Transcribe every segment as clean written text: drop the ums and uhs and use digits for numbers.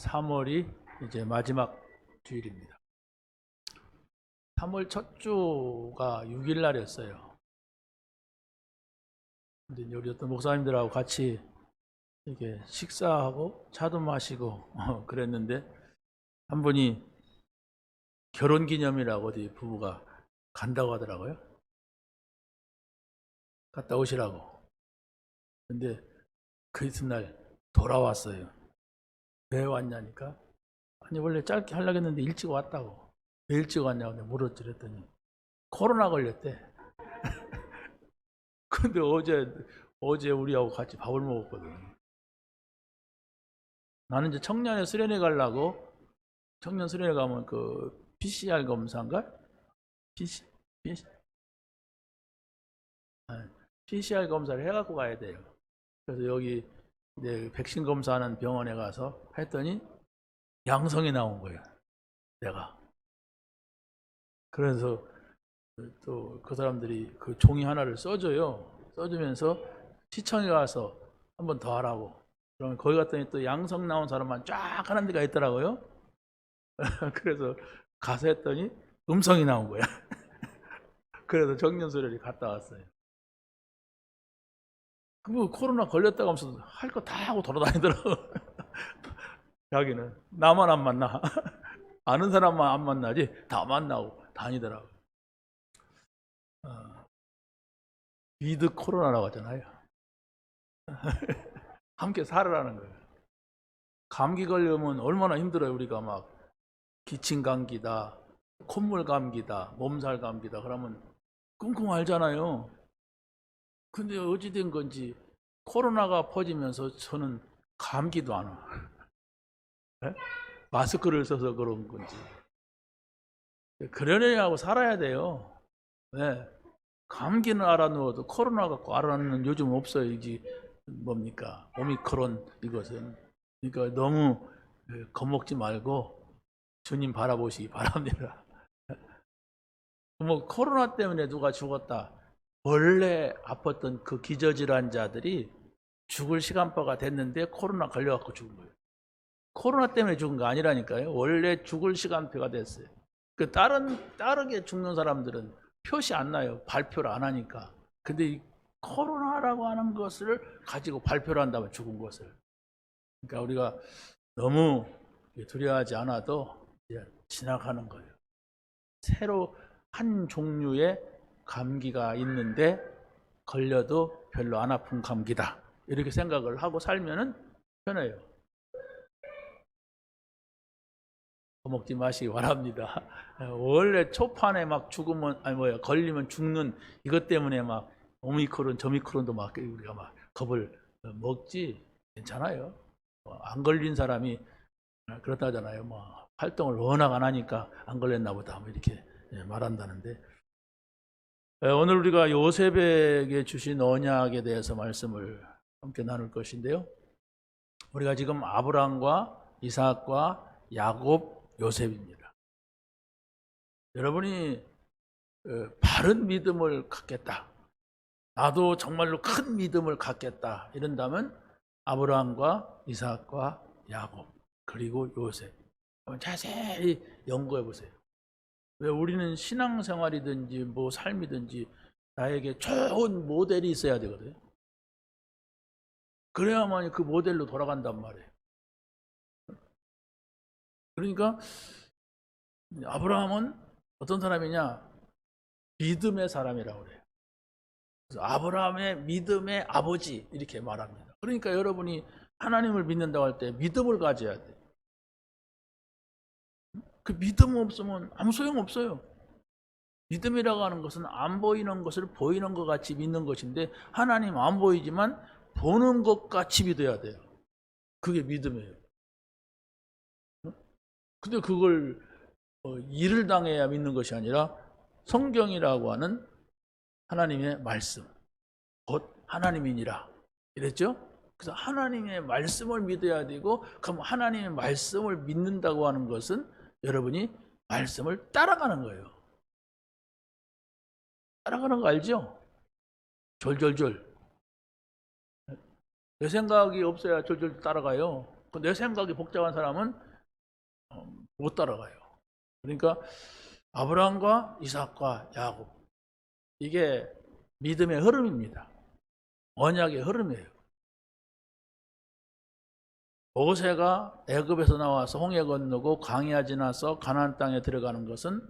3월이 이제 마지막 주일입니다. 3월 첫 주가 6일 날이었어요. 근데 우리 어떤 목사님들하고 같이 이렇게 식사하고 차도 마시고 그랬는데 한 분이 결혼 기념이라고 어디 부부가 간다고 하더라고요. 갔다 오시라고. 근데 그 이튿날 돌아왔어요. 왜 왔냐니까, 아니 원래 짧게 하려고 했는데 일찍 왔다고. 왜 일찍 왔냐고 내가 물었지. 그랬더니 코로나 걸렸대. 근데 어제 우리하고 같이 밥을 먹었거든. 나는 이제 청년의 수련회 가려고. 청년 수련회 가면 그 PCR 검사인가? PCR 검사를 해갖고 가야 돼요. 그래서 여기 백신 검사하는 병원에 가서 했더니 양성이 나온 거예요, 내가. 그래서 또 그 사람들이 그 종이 하나를 써줘요. 써주면서 시청에 가서 한 번 더 하라고. 그러면 거기 갔더니 또 양성 나온 사람만 쫙 하는 데가 있더라고요. 그래서 가서 했더니 음성이 나온 거야. 그래서 정년수련이 갔다 왔어요. 그 코로나 걸렸다고 하면서 할 거 다 하고 돌아다니더라고. 자기는 나만 안 만나. 아는 사람만 안 만나지 다 만나고 다니더라고. 위드 코로나라고 하잖아요. 함께 살으라는 거예요. 감기 걸리면 얼마나 힘들어요. 우리가 막 기침 감기다, 콧물 감기다, 몸살 감기다 그러면 끙끙 앓잖아요. 근데 어찌된 건지 코로나가 퍼지면서 저는 감기도 안 와. 네? 마스크를 써서 그런 건지. 그러려고 살아야 돼요. 네. 감기는 알아누워도 코로나 갖고 알아놓는 요즘 없어요. 이게 뭡니까? 오미크론 이것은. 그러니까 너무 겁먹지 말고 주님 바라보시기 바랍니다. 뭐 코로나 때문에 누가 죽었다. 원래 아팠던 그 기저질환자들이 죽을 시간표가 됐는데 코로나 걸려갖고 죽은 거예요. 코로나 때문에 죽은 거 아니라니까요. 원래 죽을 시간표가 됐어요. 그 다르게 죽는 사람들은 표시 안 나요. 발표를 안 하니까. 근데 이 코로나라고 하는 것을 가지고 발표를 한다면 죽은 것을. 그러니까 우리가 너무 두려워하지 않아도 지나가는 거예요. 새로 한 종류의 감기가 있는데 걸려도 별로 안 아픈 감기다. 이렇게 생각을 하고 살면은 편해요. 먹지 마시기 바랍니다. 원래 초판에 막 죽으면, 걸리면 죽는 이것 때문에 막 오미크론, 저미크론도 막 우리가 막 겁을 먹지. 괜찮아요. 안 걸린 사람이 그렇다잖아요. 뭐 활동을 워낙 안 하니까 안 걸렸나 보다. 뭐 이렇게 말한다는데. 오늘 우리가 요셉에게 주신 언약에 대해서 말씀을 함께 나눌 것인데요. 우리가 지금 아브라함과 이삭과 야곱, 요셉입니다. 여러분이 바른 믿음을 갖겠다, 나도 정말로 큰 믿음을 갖겠다 이런다면 아브라함과 이삭과 야곱 그리고 요셉 한번 자세히 연구해 보세요. 왜 우리는 신앙생활이든지 뭐 삶이든지 나에게 좋은 모델이 있어야 되거든요. 그래야만 그 모델로 돌아간단 말이에요. 그러니까 아브라함은 어떤 사람이냐? 믿음의 사람이라고 그래요. 그래서 아브라함의 믿음의 아버지 이렇게 말합니다. 그러니까 여러분이 하나님을 믿는다고 할 때 믿음을 가져야 돼요. 그 믿음 없으면 아무 소용 없어요. 믿음이라고 하는 것은 안 보이는 것을 보이는 것 같이 믿는 것인데 하나님 안 보이지만 보는 것 같이 믿어야 돼요. 그게 믿음이에요. 근데 그걸 일을 당해야 믿는 것이 아니라 성경이라고 하는 하나님의 말씀, 곧 하나님이니라 이랬죠? 그래서 하나님의 말씀을 믿어야 되고, 그럼 하나님의 말씀을 믿는다고 하는 것은 여러분이 말씀을 따라가는 거예요. 따라가는 거 알죠? 졸졸졸. 내 생각이 없어야 졸졸 따라가요. 내 생각이 복잡한 사람은 못 따라가요. 그러니까 아브라함과 이삭과 야곱, 이게 믿음의 흐름입니다. 언약의 흐름이에요. 모세가 애굽에서 나와서 홍해 건너고 광야 지나서 가나안 땅에 들어가는 것은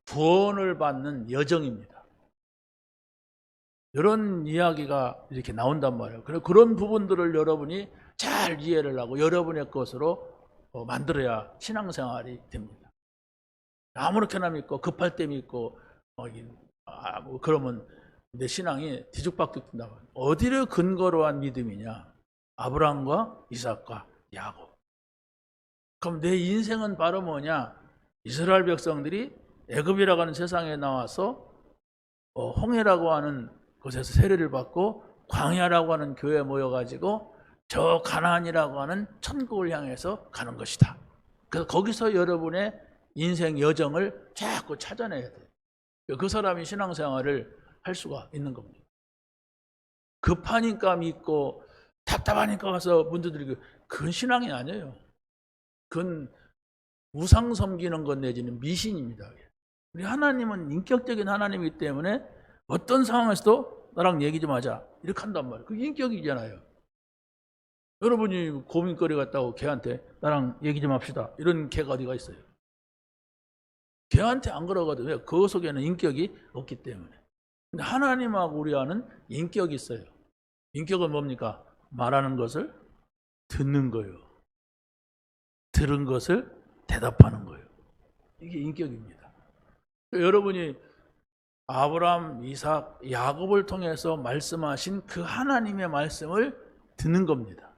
구원을 받는 여정입니다. 이런 이야기가 이렇게 나온단 말이에요. 그런 부분들을 여러분이 잘 이해를 하고 여러분의 것으로 만들어야 신앙생활이 됩니다. 아무렇게나 믿고 급할 때 믿고 그러면 내 신앙이 뒤죽박죽 된다. 어디를 근거로 한 믿음이냐? 아브라함과 이삭과 야곱. 그럼 내 인생은 바로 뭐냐? 이스라엘 백성들이 애굽이라고 하는 세상에 나와서 홍해라고 하는 곳에서 세례를 받고 광야라고 하는 교회에 모여가지고 저 가나안이라고 하는 천국을 향해서 가는 것이다. 그래서 거기서 여러분의 인생 여정을 자꾸 찾아내야 돼요. 그 사람이 신앙생활을 할 수가 있는 겁니다. 급하니까 믿고 답답하니까 가서 문제 드리고, 그건 신앙이 아니에요. 그건 우상 섬기는 것 내지는 미신입니다. 우리 하나님은 인격적인 하나님이기 때문에 어떤 상황에서도 나랑 얘기 좀 하자 이렇게 한단 말이에요. 그게 인격이잖아요. 여러분이 고민거리 같다고 걔한테 나랑 얘기 좀 합시다, 이런 걔가 어디가 있어요? 걔한테 안 그러거든요. 왜? 그 속에는 인격이 없기 때문에. 근데 하나님하고 우리와는 인격이 있어요. 인격은 뭡니까? 말하는 것을 듣는 거예요. 들은 것을 대답하는 거예요. 이게 인격입니다. 여러분이 아브라함, 이삭, 야곱을 통해서 말씀하신 그 하나님의 말씀을 듣는 겁니다.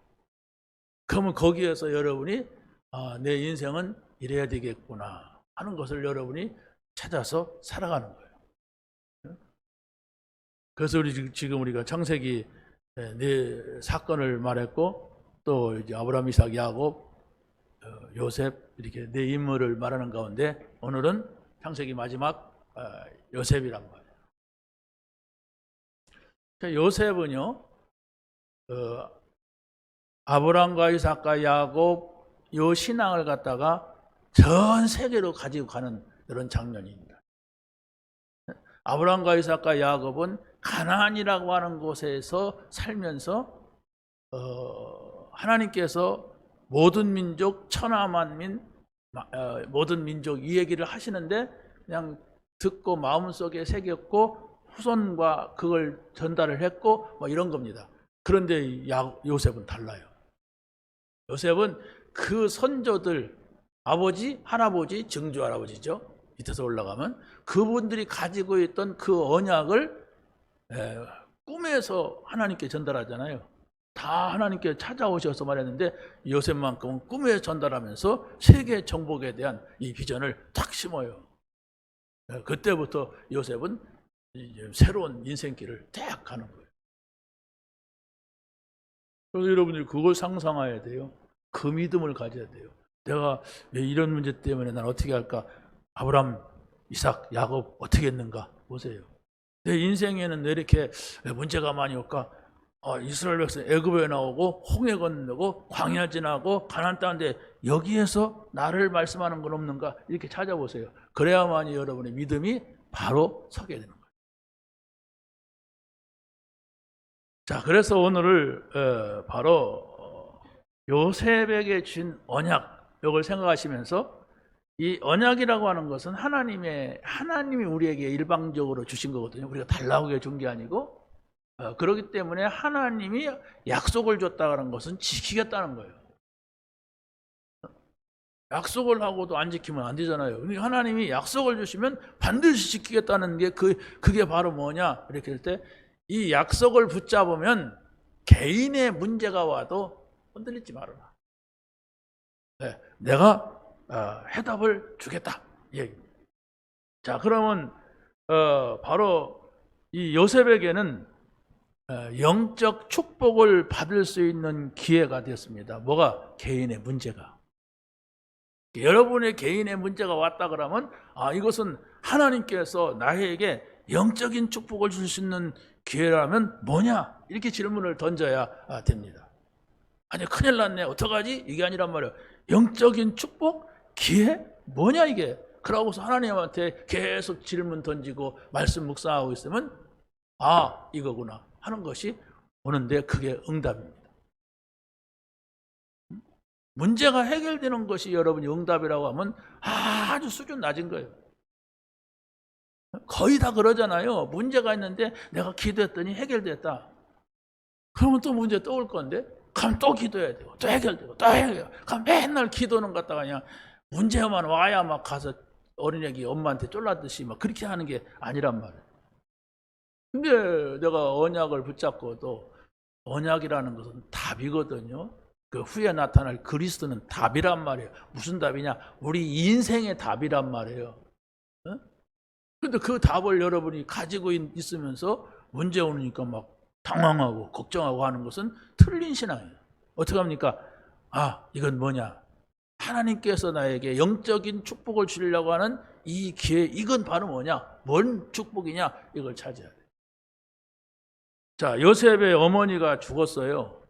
그러면 거기에서 여러분이 내 인생은 이래야 되겠구나 하는 것을 여러분이 찾아서 살아가는 거예요. 그래서 지금 우리가 창세기 네 사건을 말했고, 또 이제 아브라함, 이삭, 야곱, 요셉, 이렇게 네 인물을 말하는 가운데 오늘은 창세기 마지막 요셉이란 말이에요. 요셉은요, 아브라함과 이삭과 야곱 요 신앙을 갖다가 전 세계로 가지고 가는 이런 장면입니다. 아브라함과 이삭과 야곱은 가나안이라고 하는 곳에서 살면서 하나님께서 모든 민족, 천하만민, 모든 민족 이 얘기를 하시는데 그냥 듣고 마음속에 새겼고 후손과 그걸 전달을 했고 뭐 이런 겁니다. 그런데 요셉은 달라요. 요셉은 그 선조들, 아버지, 할아버지, 증조 할아버지죠. 밑에서 올라가면 그분들이 가지고 있던 그 언약을 꿈에서 하나님께 전달하잖아요. 다 하나님께 찾아오셔서 말했는데 요셉만큼은 꿈에 전달하면서 세계 정복에 대한 이 비전을 탁 심어요. 그때부터 요셉은 이제 새로운 인생길을 딱 가는 거예요. 그래서 여러분들이 그걸 상상해야 돼요. 그 믿음을 가져야 돼요. 내가 왜 이런 문제 때문에 난 어떻게 할까? 아브라함, 이삭, 야곱 어떻게 했는가? 보세요. 내 인생에는 왜 이렇게 문제가 많이 올까? 이스라엘 백성 애굽에 나오고 홍해 건너고 광야 지나고 가나안 땅인데 여기에서 나를 말씀하는 건 없는가? 이렇게 찾아보세요. 그래야만이 여러분의 믿음이 바로 서게 되는 거예요. 자, 그래서 오늘을 바로 요셉에게 준 언약, 이걸 생각하시면서 이 언약이라고 하는 것은 하나님이 우리에게 일방적으로 주신 거거든요. 우리가 달라고 준 게 아니고, 그렇기 때문에 하나님이 약속을 줬다는 것은 지키겠다는 거예요. 약속을 하고도 안 지키면 안 되잖아요. 그러니까 하나님이 약속을 주시면 반드시 지키겠다는 게 그게 바로 뭐냐? 이렇게 할 때 이 약속을 붙잡으면 개인의 문제가 와도 흔들리지 말아라. 네, 내가 해답을 주겠다. 예. 자, 그러면 바로 이 요셉에게는 영적 축복을 받을 수 있는 기회가 되었습니다. 뭐가? 개인의 문제가. 여러분의 개인의 문제가 왔다 그러면 이것은 하나님께서 나에게 영적인 축복을 줄 수 있는 기회라면 뭐냐? 이렇게 질문을 던져야 됩니다. 아니 큰일 났네 어떡하지? 이게 아니란 말이야. 영적인 축복? 기회? 뭐냐 이게? 그러고서 하나님한테 계속 질문 던지고 말씀 묵상하고 있으면 아 이거구나 하는 것이 오는데 그게 응답입니다. 문제가 해결되는 것이 여러분이 응답이라고 하면 아주 수준 낮은 거예요. 거의 다 그러잖아요. 문제가 있는데 내가 기도했더니 해결됐다. 그러면 또 문제 또 올 건데 그럼 또 기도해야 되고 또 해결되고 또 해결되고 그럼 맨날 기도는 갖다가 그냥 문제만 와야 막 가서 어린애기 엄마한테 쫄라듯이 막 그렇게 하는 게 아니란 말이에요. 근데 내가 언약을 붙잡고도 언약이라는 것은 답이거든요. 그 후에 나타날 그리스도는 답이란 말이에요. 무슨 답이냐? 우리 인생의 답이란 말이에요. 근데 그 답을 여러분이 가지고 있으면서 문제 오니까 막 당황하고 걱정하고 하는 것은 틀린 신앙이에요. 어떻게 합니까? 아, 이건 뭐냐? 하나님께서 나에게 영적인 축복을 주려고 하는 이 기회, 이건 바로 뭐냐? 뭔 축복이냐? 이걸 찾아야 돼요. 자, 요셉의 어머니가 죽었어요.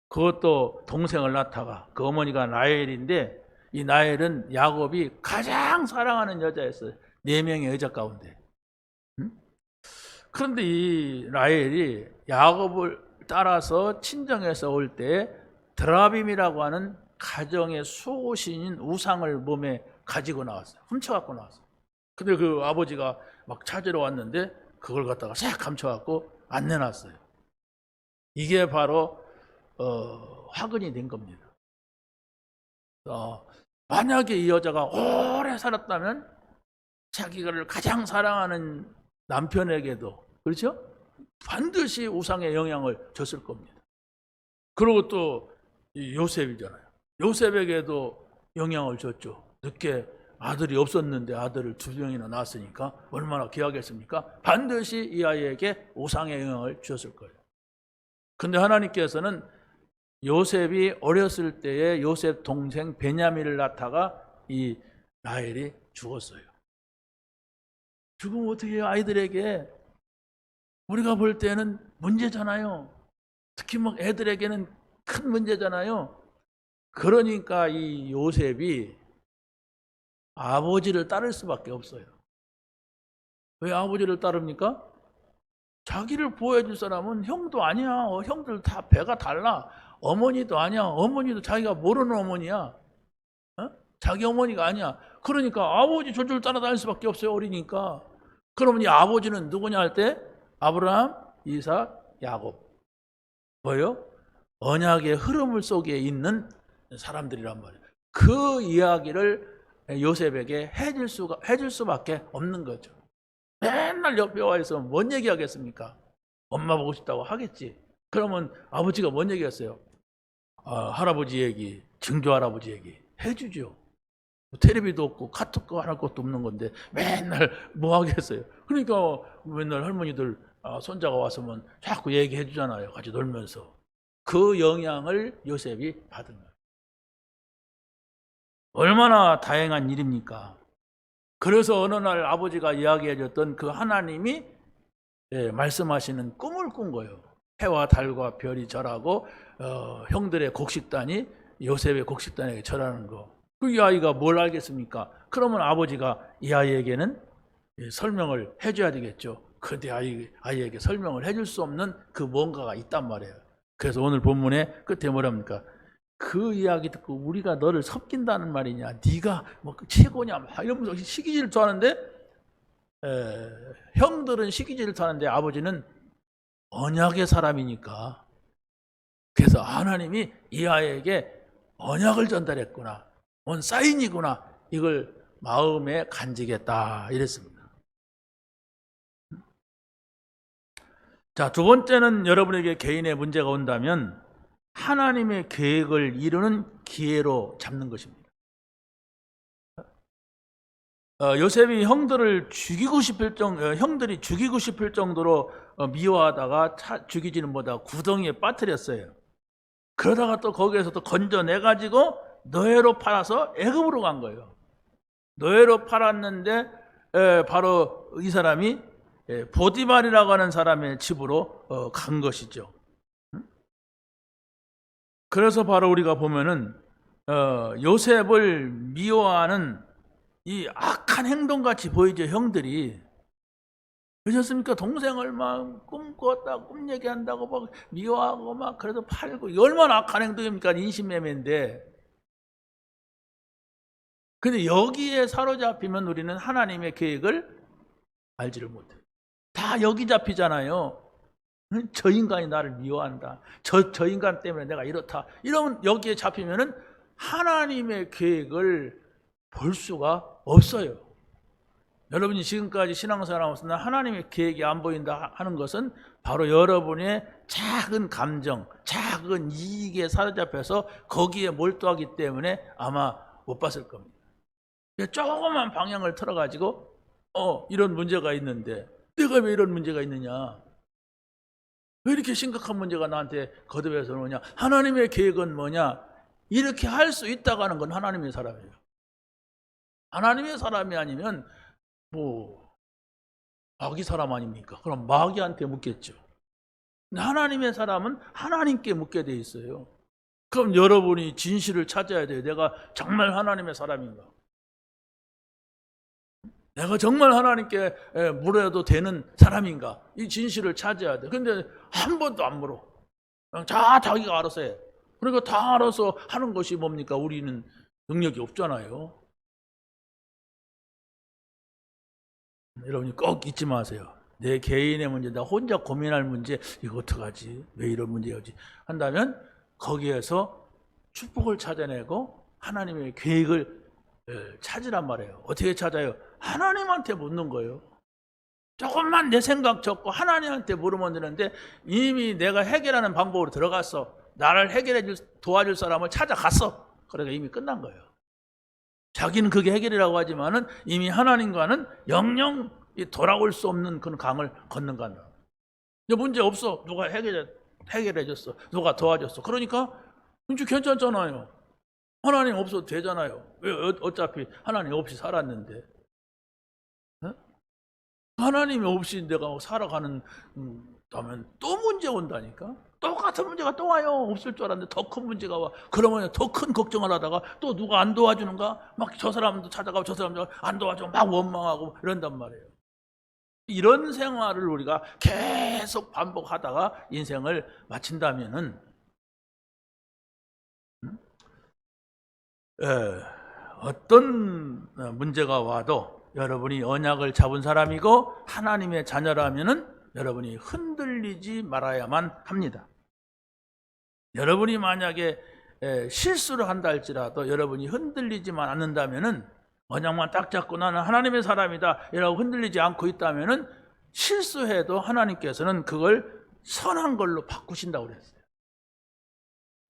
그것도 동생을 낳다가 그 어머니가 라헬인데 이 라헬은 야곱이 가장 사랑하는 여자였어요. 4명의 여자 가운데. 그런데 이 라헬이 야곱을 따라서 친정에서 올 때 드라빔이라고 하는 가정의 수호신인 우상을 몸에 가지고 나왔어요. 훔쳐갖고 나왔어요. 근데 그 아버지가 막 찾으러 왔는데 그걸 갖다가 싹 감춰갖고 안 내놨어요. 이게 바로 화근이 된 겁니다. 만약에 이 여자가 오래 살았다면 자기를 가장 사랑하는 남편에게도 그렇죠? 반드시 우상의 영향을 줬을 겁니다. 그리고 또 요셉이잖아요. 요셉에게도 영향을 줬죠. 늦게 아들이 없었는데 아들을 2명이나 낳았으니까 얼마나 귀하겠습니까? 반드시 이 아이에게 우상의 영향을 주었을 거예요. 근데 하나님께서는 요셉이 어렸을 때에 요셉 동생 베냐민을 낳다가 이 라헬이 죽었어요. 죽으면 어떻게 해요? 아이들에게. 우리가 볼 때는 문제잖아요. 특히 막 애들에게는 큰 문제잖아요. 그러니까 이 요셉이 아버지를 따를 수밖에 없어요. 왜 아버지를 따릅니까? 자기를 보호해줄 사람은 형도 아니야. 형들 다 배가 달라. 어머니도 아니야. 어머니도 자기가 모르는 어머니야. 자기 어머니가 아니야. 그러니까 아버지 졸졸 따라다닐 수밖에 없어요. 어리니까. 그러면 이 아버지는 누구냐 할 때 아브라함, 이삭, 야곱. 뭐예요? 언약의 흐름 속에 있는 사람들이란 말이에요. 그 이야기를 요셉에게 해줄 수밖에 없는 거죠. 맨날 옆에 와 있으면 뭔 얘기하겠습니까? 엄마 보고 싶다고 하겠지. 그러면 아버지가 뭔 얘기했어요? 할아버지 얘기, 증조 할아버지 얘기 해주죠. 텔레비도 없고 카톡도 할 것도 없는 건데 맨날 뭐 하겠어요. 그러니까 맨날 할머니들 손자가 왔으면 자꾸 얘기해 주잖아요. 같이 놀면서. 그 영향을 요셉이 받은 거예요. 얼마나 다행한 일입니까? 그래서 어느 날 아버지가 이야기해 줬던 그 하나님이 말씀하시는 꿈을 꾼 거예요. 해와 달과 별이 절하고 형들의 곡식단이 요셉의 곡식단에게 절하는 거. 그 아이가 뭘 알겠습니까? 그러면 아버지가 이 아이에게는 설명을 해줘야 되겠죠. 그런데 아이에게 설명을 해줄 수 없는 그 뭔가가 있단 말이에요. 그래서 오늘 본문의 끝에 뭐랍니까? 그 이야기 듣고 우리가 너를 섭긴다는 말이냐, 네가 뭐 최고냐 막 이러면서 시기 질투하는데 형들은 시기 질투하는데 아버지는 언약의 사람이니까. 그래서 하나님이 이 아이에게 언약을 전달했구나, 뭔 사인이구나, 이걸 마음에 간직했다 이랬습니다. 자, 두 번째는 여러분에게 개인의 문제가 온다면 하나님의 계획을 이루는 기회로 잡는 것입니다. 요셉이 형들이 죽이고 싶을 정도로 미워하다가 죽이지는 못하고 구덩이에 빠뜨렸어요. 그러다가 또 거기에서 또 건져내가지고 노예로 팔아서 애굽으로 간 거예요. 노예로 팔았는데 바로 이 사람이 보디발이라고 하는 사람의 집으로 간 것이죠. 그래서 바로 우리가 보면은 요셉을 미워하는 이 악한 행동같이 보이죠, 형들이. 그렇습니까? 동생을 막 꿈꾸었다, 꿈 얘기한다고 막 미워하고 막 그래도 팔고, 얼마나 악한 행동입니까? 인신매매인데. 근데 여기에 사로잡히면 우리는 하나님의 계획을 알지를 못해요. 다 여기 잡히잖아요. 저 인간이 나를 미워한다. 저 인간 때문에 내가 이렇다. 이러면 여기에 잡히면은 하나님의 계획을 볼 수가 없어요. 여러분이 지금까지 신앙생활하면서 하나님의 계획이 안 보인다 하는 것은 바로 여러분의 작은 감정, 작은 이익에 사로잡혀서 거기에 몰두하기 때문에 아마 못 봤을 겁니다. 조그만 방향을 틀어가지고 이런 문제가 있는데 내가 왜 이런 문제가 있느냐, 왜 이렇게 심각한 문제가 나한테 거듭해서 오냐, 하나님의 계획은 뭐냐, 이렇게 할 수 있다고 하는 건 하나님의 사람이에요. 하나님의 사람이 아니면 뭐 마귀 사람 아닙니까? 그럼 마귀한테 묻겠죠. 근데 하나님의 사람은 하나님께 묻게 돼 있어요. 그럼 여러분이 진실을 찾아야 돼요. 내가 정말 하나님의 사람인가? 내가 정말 하나님께 물어도 되는 사람인가? 이 진실을 찾아야 돼. 근데 한 번도 안 물어. 그냥 자기가 알아서 해. 그러니까 다 알아서 하는 것이 뭡니까? 우리는 능력이 없잖아요. 여러분이 꼭 잊지 마세요. 내 개인의 문제, 나 혼자 고민할 문제, 이거 어떡하지? 왜 이런 문제였지? 한다면 거기에서 축복을 찾아내고 하나님의 계획을 찾으란 말이에요. 어떻게 찾아요? 하나님한테 묻는 거예요. 조금만 내 생각 적고 하나님한테 물으면 되는데 이미 내가 해결하는 방법으로 들어갔어. 나를 도와줄 사람을 찾아갔어. 그러니까 이미 끝난 거예요. 자기는 그게 해결이라고 하지만은 이미 하나님과는 영영 돌아올 수 없는 그런 강을 건넌 거야. 문제 없어. 누가 해결해줬어. 누가 도와줬어. 그러니까 이제 괜찮잖아요. 하나님 없어도 되잖아요. 왜 어차피 하나님 없이 살았는데. 하나님이 없이 내가 살아가는 다면 또 문제 온다니까. 똑같은 문제가 또 와요. 없을 줄 알았는데 더 큰 문제가 와. 그러면 더 큰 걱정을 하다가 또 누가 안 도와주는가? 막 저 사람도 찾아가고 저 사람도 안 도와주고 막 원망하고 이런단 말이에요. 이런 생활을 우리가 계속 반복하다가 인생을 마친다면은 어떤 문제가 와도 여러분이 언약을 잡은 사람이고 하나님의 자녀라면은 여러분이 흔들리지 말아야만 합니다. 여러분이 만약에 실수를 한다 할지라도 여러분이 흔들리지만 않는다면은 언약만 딱 잡고 나는 하나님의 사람이다 이라고 흔들리지 않고 있다면은 실수해도 하나님께서는 그걸 선한 걸로 바꾸신다고 그랬어요.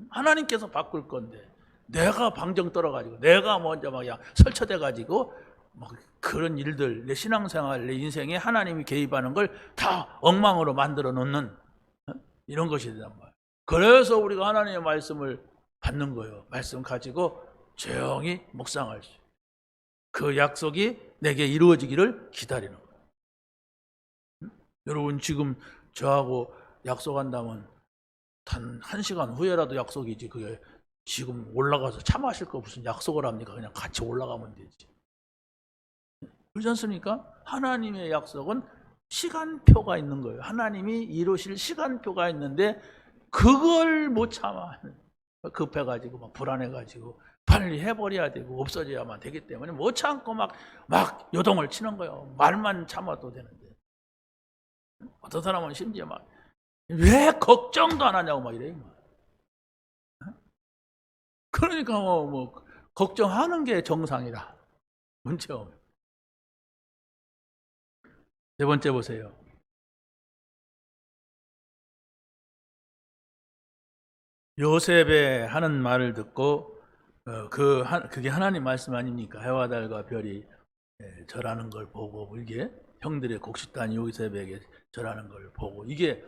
하나님께서 바꿀 건데 내가 방정 떨어가지고 내가 먼저 막 설쳐돼가지고 막 그런 일들, 내 신앙생활, 내 인생에 하나님이 개입하는 걸 다 엉망으로 만들어 놓는 이런 것이 되단 말이에요. 그래서 우리가 하나님의 말씀을 받는 거예요. 말씀 가지고 조용히 묵상할 수 있어요. 그 약속이 내게 이루어지기를 기다리는 거예요. 여러분 지금 저하고 약속한다면 단 1시간 후에라도 약속이지 그게 지금 올라가서 차 마실 거 무슨 약속을 합니까? 그냥 같이 올라가면 되지. 그렇지 않습니까? 하나님의 약속은 시간표가 있는 거예요. 하나님이 이루실 시간표가 있는데 그걸 못 참아. 급해가지고 막 불안해가지고 빨리 해버려야 되고 없어져야만 되기 때문에 못 참고 막 요동을 치는 거예요. 말만 참아도 되는데. 어떤 사람은 심지어 막 왜 걱정도 안 하냐고 막 이래요. 그러니까 뭐 걱정하는 게 정상이라 문제 없어요. 네 번째 보세요. 요셉의 하는 말을 듣고 그게 하나님 말씀 아닙니까? 해와 달과 별이 절하는 걸 보고 이게 형들의 곡식단이 요셉에게 절하는 걸 보고 이게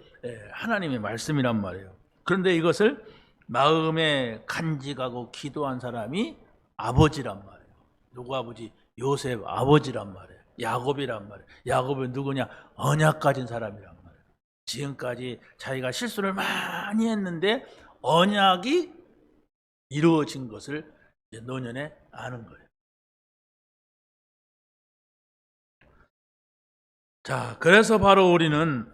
하나님의 말씀이란 말이에요. 그런데 이것을 마음에 간직하고 기도한 사람이 아버지란 말이에요. 누구 아버지? 요셉 아버지란 말이에요. 야곱이란 말이에요. 야곱은 누구냐? 언약 가진 사람이란 말이에요. 지금까지 자기가 실수를 많이 했는데 언약이 이루어진 것을 이제 노년에 아는 거예요. 자, 그래서 바로 우리는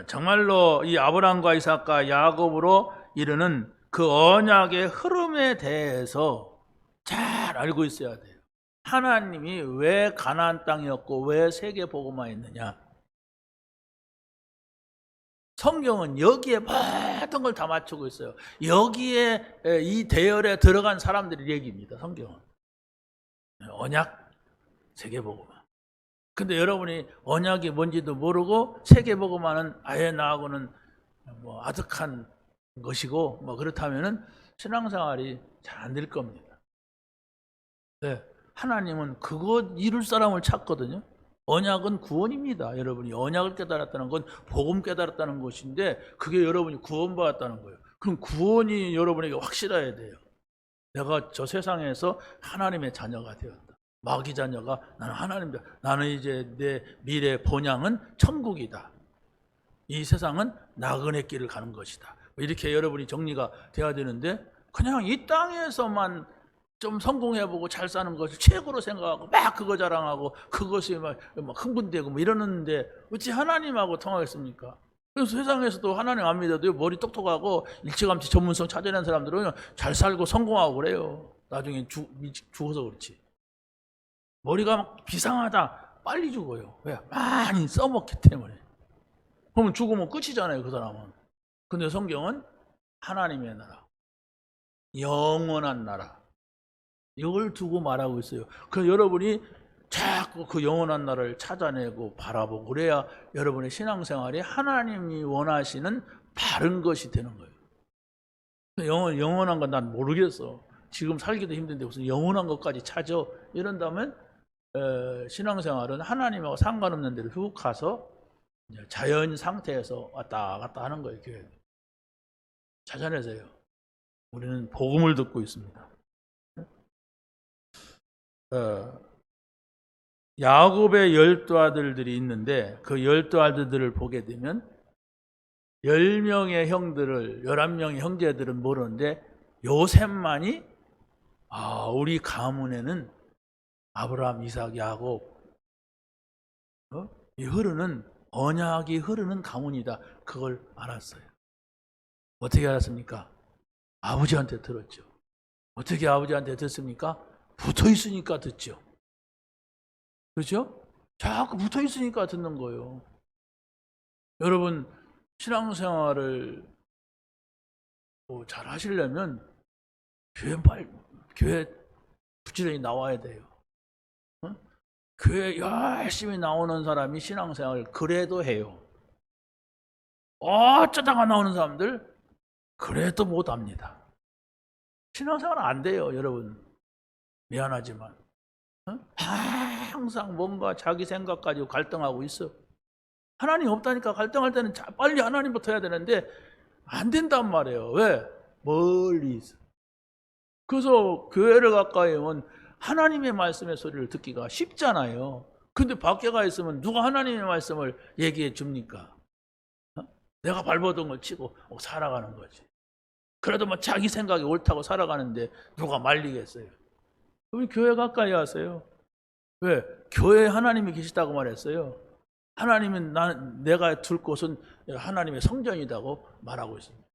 정말로 이 아브라함과 이삭과 야곱으로 이르는 그 언약의 흐름에 대해서 잘 알고 있어야 돼요. 하나님이 왜 가나안 땅이었고 왜 세계 복음화 했느냐? 성경은 여기에 모든 걸 다 맞추고 있어요. 여기에 이 대열에 들어간 사람들의 얘기입니다. 성경은 언약, 세계 복음화. 근데 여러분이 언약이 뭔지도 모르고 세계 복음화는 아예 나하고는 뭐 아득한 것이고 뭐 그렇다면은 신앙생활이 잘 안 될 겁니다. 네, 하나님은 그거 이룰 사람을 찾거든요. 언약은 구원입니다. 여러분이 언약을 깨달았다는 건 복음 깨달았다는 것인데 그게 여러분이 구원받았다는 거예요. 그럼 구원이 여러분에게 확실해야 돼요. 내가 저 세상에서 하나님의 자녀가 되었다. 마귀 자녀가 나는 하나님이다. 나는 이제 내 미래 본향은 천국이다. 이 세상은 나그네 길을 가는 것이다. 이렇게 여러분이 정리가 돼야 되는데 그냥 이 땅에서만 좀 성공해보고 잘 사는 것을 최고로 생각하고 막 그거 자랑하고 그것이 막 흥분되고 뭐 이러는데 어찌 하나님하고 통하겠습니까? 그래서 세상에서도 하나님 안 믿어도 머리 똑똑하고 일찌감치 전문성 찾아낸 사람들은 잘 살고 성공하고 그래요. 나중에 죽어서 그렇지. 머리가 막 비상하다 빨리 죽어요. 왜? 많이 써먹기 때문에. 그러면 죽으면 끝이잖아요, 그 사람은. 근데 성경은 하나님의 나라, 영원한 나라, 이걸 두고 말하고 있어요. 그래서 여러분이 자꾸 그 영원한 나라를 찾아내고 바라보고 그래야 여러분의 신앙생활이 하나님이 원하시는 바른 것이 되는 거예요. 영원한 건 난 모르겠어. 지금 살기도 힘든데 무슨 영원한 것까지 찾아. 이런다면 신앙생활은 하나님하고 상관없는 데로 훅 가서 자연 상태에서 왔다 갔다 하는 거예요. 찾아내세요. 우리는 복음을 듣고 있습니다. 야곱의 12아들들이 있는데 그 12아들들을 보게 되면 10명의 형들을 11명의 형제들은 모르는데 요셉만이 우리 가문에는 아브라함, 이삭, 야곱 이 흐르는 언약이 흐르는 가문이다. 그걸 알았어요. 어떻게 알았습니까? 아버지한테 들었죠. 어떻게 아버지한테 듣습니까? 붙어 있으니까 듣죠. 그렇죠? 자꾸 붙어 있으니까 듣는 거예요. 여러분 신앙생활을 잘 하시려면 교회 부지런히 나와야 돼요. 교회 열심히 나오는 사람이 신앙생활을 그래도 해요. 어쩌다가 나오는 사람들 그래도 못합니다. 신앙생활은 안 돼요, 여러분. 미안하지만 항상 뭔가 자기 생각 가지고 갈등하고 있어. 하나님 없다니까 갈등할 때는 빨리 하나님부터 해야 되는데 안 된단 말이에요. 왜? 멀리 있어. 그래서 교회를 가까이 오면 하나님의 말씀의 소리를 듣기가 쉽잖아요. 근데 밖에 가 있으면 누가 하나님의 말씀을 얘기해 줍니까? 내가 발버둥 걸 치고 살아가는 거지. 그래도 뭐 자기 생각이 옳다고 살아가는데 누가 말리겠어요? 그럼 교회 가까이 하세요. 왜? 교회에 하나님이 계시다고 말했어요. 하나님은 내가 둘 곳은 하나님의 성전이라고 말하고 있습니다.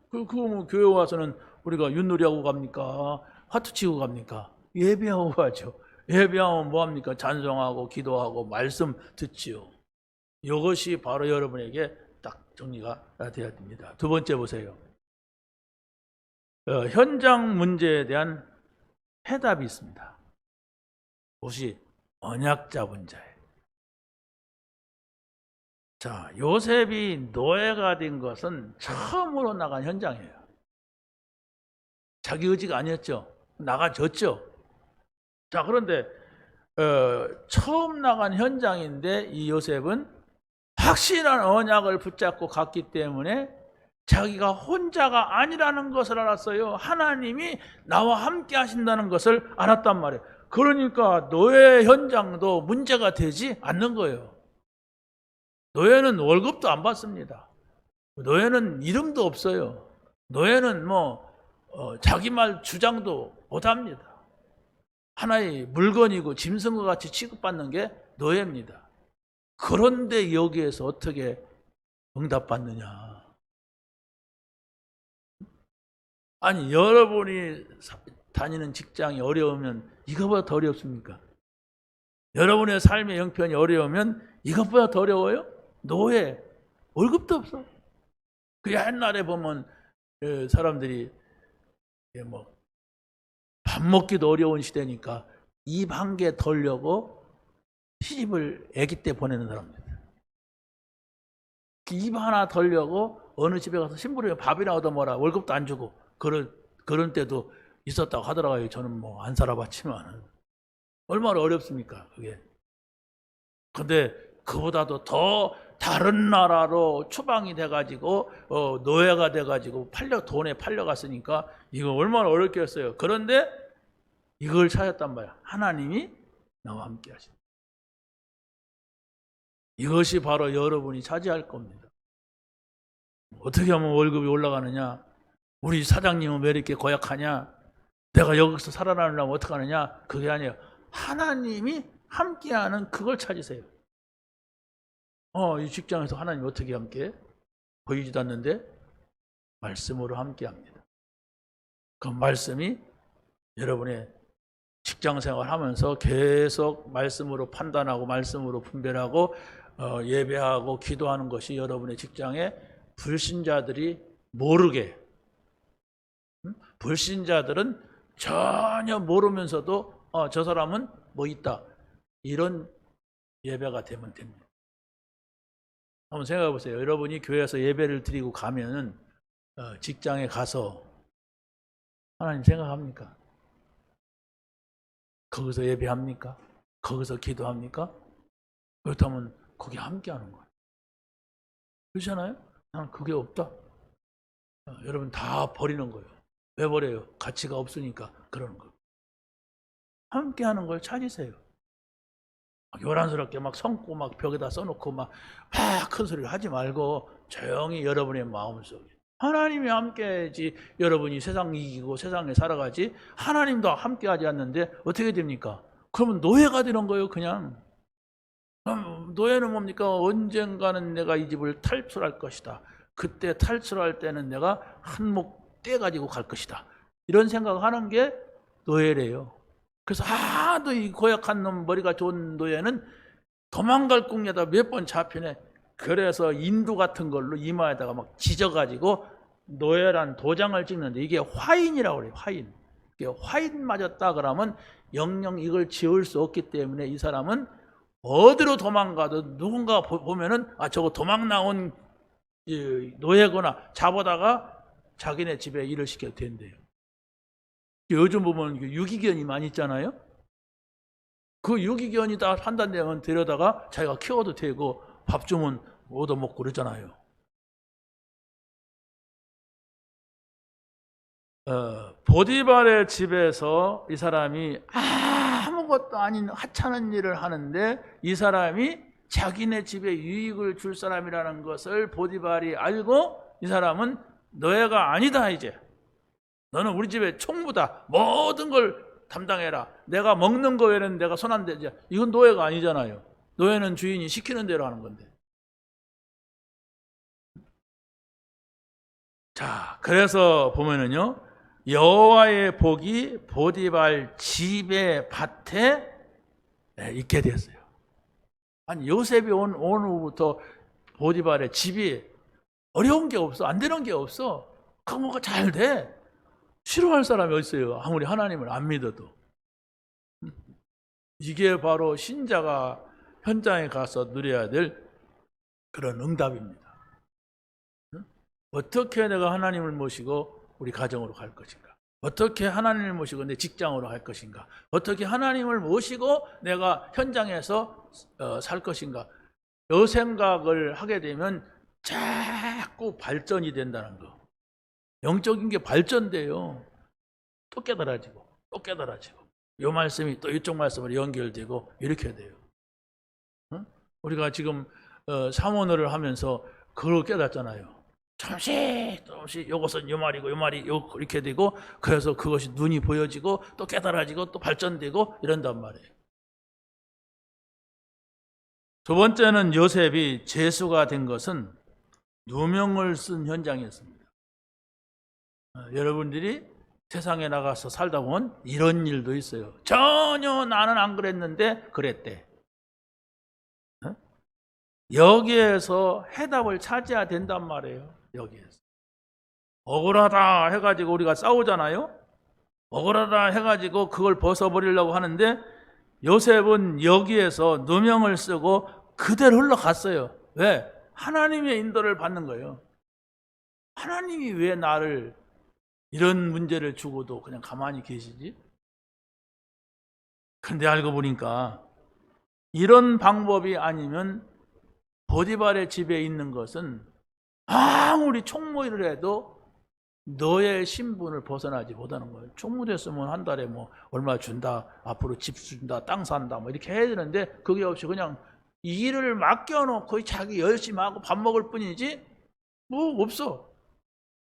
그거 뭐 교회 와서는 우리가 윷놀이하고 갑니까? 화투 치고 갑니까? 예배하고 가죠. 예배하면 뭐합니까? 찬송하고 기도하고 말씀 듣지요. 이것이 바로 여러분에게 딱 정리가 되어야 됩니다. 두 번째 보세요. 현장 문제에 대한 해답이 있습니다. 그것이 언약 잡은 자예요. 자, 요셉이 노예가 된 것은 처음으로 나간 현장이에요. 자기 의지가 아니었죠. 나가졌죠. 자, 그런데 처음 나간 현장인데 이 요셉은 확실한 언약을 붙잡고 갔기 때문에 자기가 혼자가 아니라는 것을 알았어요. 하나님이 나와 함께 하신다는 것을 알았단 말이에요. 그러니까 노예 현장도 문제가 되지 않는 거예요. 노예는 월급도 안 받습니다. 노예는 이름도 없어요. 노예는 자기 말 주장도 못합니다. 하나의 물건이고 짐승과 같이 취급받는 게 노예입니다. 그런데 여기에서 어떻게 응답받느냐? 아니, 여러분이 다니는 직장이 어려우면 이거보다 더 어렵습니까? 여러분의 삶의 형편이 어려우면 이것보다 더 어려워요? 노예, 월급도 없어. 그 옛날에 보면 사람들이 밥 먹기도 어려운 시대니까 입 한 개 덜려고 시집을 아기 때 보내는 사람들. 입 하나 덜려고 어느 집에 가서 심부름에 밥이나 얻어먹어라. 월급도 안 주고 그런 때도 있었다고 하더라고요. 저는 뭐 안 살아봤지만 얼마나 어렵습니까 그게. 근데 그보다도 더 다른 나라로 추방이 돼가지고 노예가 돼가지고 돈에 팔려갔으니까 이거 얼마나 어렵겠어요. 그런데 이걸 찾았단 말이야. 하나님이 나와 함께 하신다. 이것이 바로 여러분이 차지할 겁니다. 어떻게 하면 월급이 올라가느냐? 우리 사장님은 왜 이렇게 고약하냐? 내가 여기서 살아나려면 어떻게 하느냐? 그게 아니에요. 하나님이 함께하는 그걸 찾으세요. 이 직장에서 하나님 어떻게 함께? 보이지도 않는데 말씀으로 함께합니다. 그 말씀이 여러분의 직장 생활하면서 계속 말씀으로 판단하고 말씀으로 분별하고 예배하고 기도하는 것이 여러분의 직장에 불신자들이 모르게, 불신자들은 전혀 모르면서도 저 사람은 뭐 있다, 이런 예배가 되면 됩니다. 한번 생각해 보세요. 여러분이 교회에서 예배를 드리고 가면은 직장에 가서 하나님 생각합니까? 거기서 예배합니까? 거기서 기도합니까? 그렇다면 거기 함께하는 거예요. 그렇잖아요? 나는 그게 없다. 여러분 다 버리는 거예요. 왜 버려요? 가치가 없으니까 그러는 거예요. 함께하는 걸 찾으세요. 요란스럽게 막 성고 막 벽에다 써놓고 막 큰 소리를 하지 말고 조용히 여러분의 마음속에 하나님이 함께하지. 여러분이 세상 이기고 세상에 살아가지 하나님도 함께하지 않는데 어떻게 됩니까? 그러면 노예가 되는 거예요. 그냥 노예는 뭡니까? 언젠가는 내가 이 집을 탈출할 것이다. 그때 탈출할 때는 내가 한몫 떼가지고 갈 것이다. 이런 생각을 하는 게 노예래요. 그래서 하도 이 고약한 놈, 머리가 좋은 노예는 도망갈 궁리에다 몇 번 잡히네. 그래서 인두 같은 걸로 이마에다가 막 지져가지고 노예란 도장을 찍는데 이게 화인이라고 그래요. 화인. 이게 화인 맞았다 그러면 영영 이걸 지울 수 없기 때문에 이 사람은 어디로 도망가도 누군가 보면은 저거 도망 나온 노예구나 잡아다가 자기네 집에 일을 시켜도 된대요. 요즘 보면 유기견이 많이 있잖아요. 그 유기견이 다 판단되면 데려다가 자기가 키워도 되고 밥 주면 얻어먹고 그러잖아요. 보디발의 집에서 이 사람이 아무것도 아닌 하찮은 일을 하는데 이 사람이 자기네 집에 유익을 줄 사람이라는 것을 보디발이 알고 이 사람은 노예가 아니다. 이제 너는 우리 집의 총무다. 모든 걸 담당해라. 내가 먹는 거 외에는 내가 손 안 대지. 이건 노예가 아니잖아요. 노예는 주인이 시키는 대로 하는 건데. 자, 그래서 보면은요, 여호와의 복이 보디발 집의 밭에 있게 됐어요. 아니, 요셉이 온 후부터 보디발의 집이 어려운 게 없어. 안 되는 게 없어. 그거가 잘 돼. 싫어할 사람이 어딨어요? 아무리 하나님을 안 믿어도. 이게 바로 신자가 현장에 가서 누려야 될 그런 응답입니다. 어떻게 내가 하나님을 모시고 우리 가정으로 갈 것인가? 어떻게 하나님을 모시고 내 직장으로 갈 것인가? 어떻게 하나님을 모시고 내가 현장에서 살 것인가? 이 생각을 하게 되면 자꾸 발전이 된다는 거. 영적인 게 발전돼요. 또 깨달아지고 또 깨달아지고 이 말씀이 또 이쪽 말씀으로 연결되고 이렇게 돼요. 우리가 지금 사모너를 하면서 그걸 깨닫잖아요. 조금씩 요것은 요 말이고 요 말이 요 이렇게 되고, 그래서 그것이 눈이 보여지고 또 깨달아지고 또 발전되고 이런단 말이에요. 두 번째는 요셉이 재수가 된 것은 누명을 쓴 현장이었습니다. 여러분들이 세상에 나가서 살다 보면 이런 일도 있어요. 전혀 나는 안 그랬는데 그랬대. 여기에서 해답을 찾아야 된단 말이에요. 여기에서 억울하다 해가지고 우리가 싸우잖아요. 억울하다 해가지고 그걸 벗어버리려고 하는데, 요셉은 여기에서 누명을 쓰고 그대로 흘러갔어요. 왜? 하나님의 인도를 받는 거예요. 하나님이 왜 나를 이런 문제를 주고도 그냥 가만히 계시지? 근데 알고 보니까 이런 방법이 아니면 보디발의 집에 있는 것은 아무리 총무일을 해도 너의 신분을 벗어나지 못하는 거예요. 총무됐으면 한 달에 뭐 얼마 준다, 앞으로 집 준다, 땅 산다, 뭐 이렇게 해야 되는데, 그게 없이 그냥 일을 맡겨놓고 자기 열심히 하고 밥 먹을 뿐이지 뭐 없어.